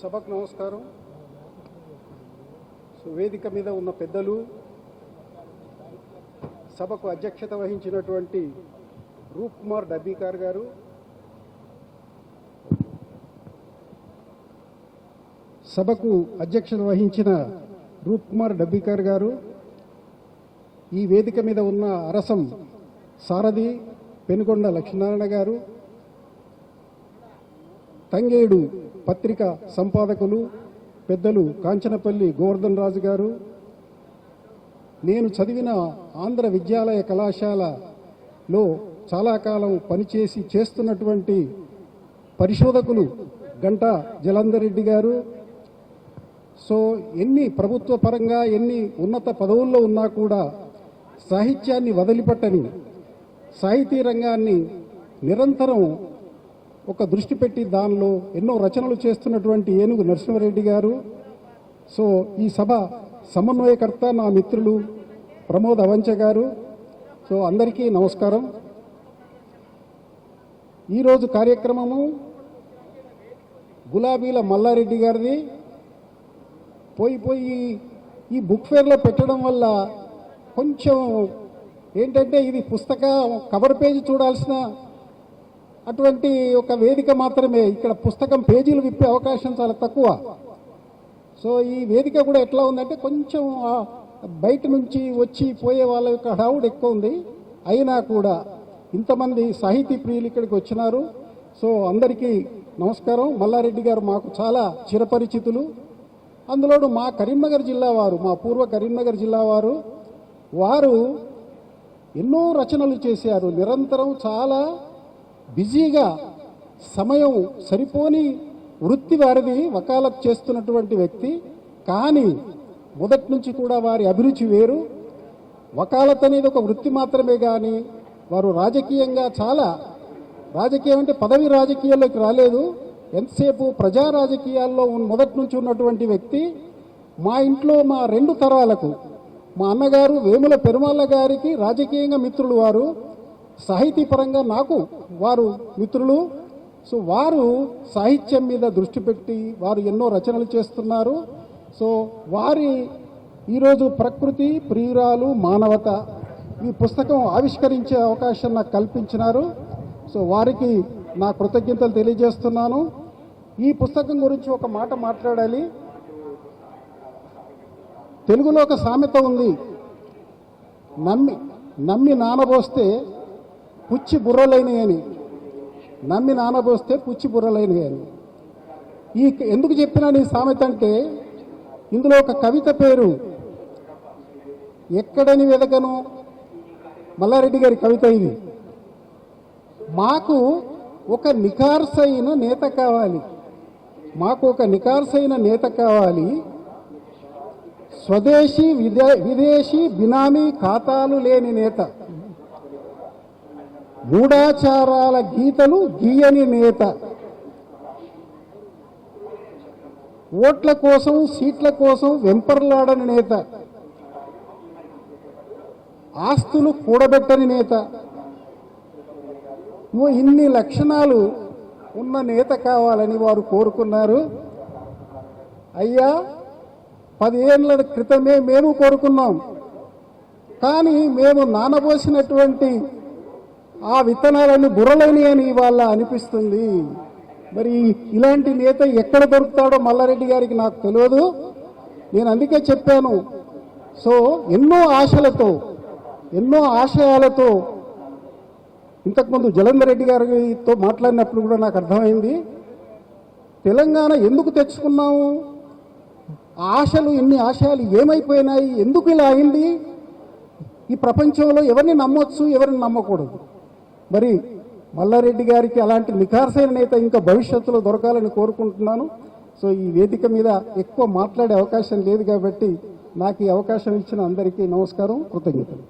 సభకు నమస్కారం. వేదిక మీద ఉన్న పెద్దలు, సభకు అధ్యక్షత వహించినటువంటి రూప్ కుమార్ డబ్బీకార్ గారు, సభకు అధ్యక్షత వహించిన రూప్ కుమార్ డబ్బీకార్ గారు, ఈ వేదిక మీద ఉన్న అరసం సారథి పెనుకొండ లక్ష్మీనారాయణ గారు, తంగేడు పత్రిక సంపాదకులు పెద్దలు కాంచనపల్లి గోవర్ధన్ రాజు గారు, నేను చదివిన ఆంధ్ర విద్యాలయ కళాశాలలో చాలా కాలం పనిచేసి చేస్తున్నటువంటి పరిశోధకులు గంటా జలంధర్ రెడ్డి గారు. ఎన్ని ప్రభుత్వ పరంగా ఎన్ని ఉన్నత పదవుల్లో ఉన్నా కూడా సాహిత్యాన్ని వదిలిపెట్టని, సాహితీ రంగాన్ని నిరంతరం ఒక దృష్టి పెట్టి దానిలో ఎన్నో రచనలు చేస్తున్నటువంటి ఏనుగు నరసింహారెడ్డి గారు. ఈ సభ సమన్వయకర్త నా మిత్రులు ప్రమోద్ అవంచ గారు. అందరికీ నమస్కారం. ఈరోజు కార్యక్రమము గులాబీల మల్లారెడ్డి గారిది. పోయి ఈ బుక్ ఫేర్లో పెట్టడం వల్ల కొంచెం ఏంటంటే ఇది పుస్తక కవర్ పేజీ చూడాల్సిన అటువంటి ఒక వేదిక మాత్రమే. ఇక్కడ పుస్తకం పేజీలు విప్పే అవకాశం చాలా తక్కువ. ఈ వేదిక కూడా ఎట్లా ఉందంటే కొంచెం బయట నుంచి వచ్చి పోయే వాళ్ళ యొక్క హడావుడు ఎక్కువ ఉంది. అయినా కూడా ఇంతమంది సాహితీ ప్రియులు ఇక్కడికి వచ్చినారు. అందరికీ నమస్కారం. మల్లారెడ్డి గారు మాకు చాలా చిరపరిచితులు. అందులోనూ మా కరీంనగర్ జిల్లా వారు, మా పూర్వ కరీంనగర్ జిల్లా వారు ఎన్నో రచనలు చేశారు. నిరంతరం చాలా బిజీగా సమయం సరిపోని వృత్తి వారిది, వకాలత్ చేస్తున్నటువంటి వ్యక్తి. కానీ మొదటి నుంచి కూడా వారి అభిరుచి వేరు. వకాలత్ అనేది ఒక వృత్తి మాత్రమే, కానీ వారు రాజకీయంగా చాలా రాజకీయం అంటే పదవి రాజకీయాల్లోకి రాలేదు. ఎంతసేపు ప్రజా రాజకీయాల్లో మొదటి నుంచి ఉన్నటువంటి వ్యక్తి. మా ఇంట్లో మా 2 తరాలకు మా అన్నగారు వేముల పెరుమాళ్ళ గారికి రాజకీయంగా మిత్రులు వారు, సాహితీ పరంగా నాకు వారు మిత్రులు. వారు సాహిత్యం మీద దృష్టి పెట్టి వారు ఎన్నో రచనలు చేస్తున్నారు. వారి ఈరోజు ప్రకృతి ప్రియురాలు మానవత ఈ పుస్తకం ఆవిష్కరించే అవకాశం నాకు కల్పించినారు. వారికి నా కృతజ్ఞతలు తెలియజేస్తున్నాను. ఈ పుస్తకం గురించి ఒక మాట మాట్లాడాలి. తెలుగులో ఒక సామెత ఉంది, నమ్మి నానబోస్తే పుచ్చి బుర్రలైనవి అని. నమ్మి నానబోస్తే పుచ్చి బుర్రలైనవి అని. ఎందుకు చెప్పినాను ఈ సామెత అంటే, ఇందులో ఒక కవిత పేరు ఎక్కడని వెదకను, మల్లారెడ్డి గారి కవిత ఇది. మాకు ఒక నిఖార్సైన నేత కావాలి, మాకు ఒక నిఖార్సైన నేత కావాలి, స్వదేశీ విదేశీ బినామీ ఖాతాలు లేని నేత, మూఢాచారాల గీతలు గీయని నేత, ఓట్ల కోసం సీట్ల కోసం వెంపర్లాడని నేత, ఆస్తులు కూడబెట్టని నేత. ఇన్ని లక్షణాలు ఉన్న నేత కావాలని వారు కోరుకున్నారు. అయ్యా, 10 ఏళ్ల క్రితమే మేము కోరుకున్నాం. కానీ మేము నానబోసినటువంటి ఆ విత్తనాలన్నీ బుర్రలేని అని ఇవాళ అనిపిస్తుంది. మరి ఇలాంటి నేత ఎక్కడ దొరుకుతాడో మల్లారెడ్డి గారికి నాకు తెలియదు. నేను అందుకే చెప్పాను. ఎన్నో ఆశలతో ఎన్నో ఆశయాలతో ఇంతకుముందు జలంధర్ రెడ్డి గారితో మాట్లాడినప్పుడు కూడా నాకు అర్థమైంది, తెలంగాణ ఎందుకు తెచ్చుకున్నాము, ఆశలు ఇన్ని ఆశయాలు ఏమైపోయినాయి, ఎందుకు ఇలా అయింది, ఈ ప్రపంచంలో ఎవరిని నమ్మొచ్చు ఎవరిని నమ్మకూడదు. మరి మల్లారెడ్డి గారికి అలాంటి నిఖార్సైన నేత ఇంకా భవిష్యత్తులో దొరకాలని కోరుకుంటున్నాను. ఈ వేదిక మీద ఎక్కువ మాట్లాడే అవకాశం లేదు కాబట్టి నాకు ఈ అవకాశం ఇచ్చిన అందరికీ నమస్కారం, కృతజ్ఞతలు.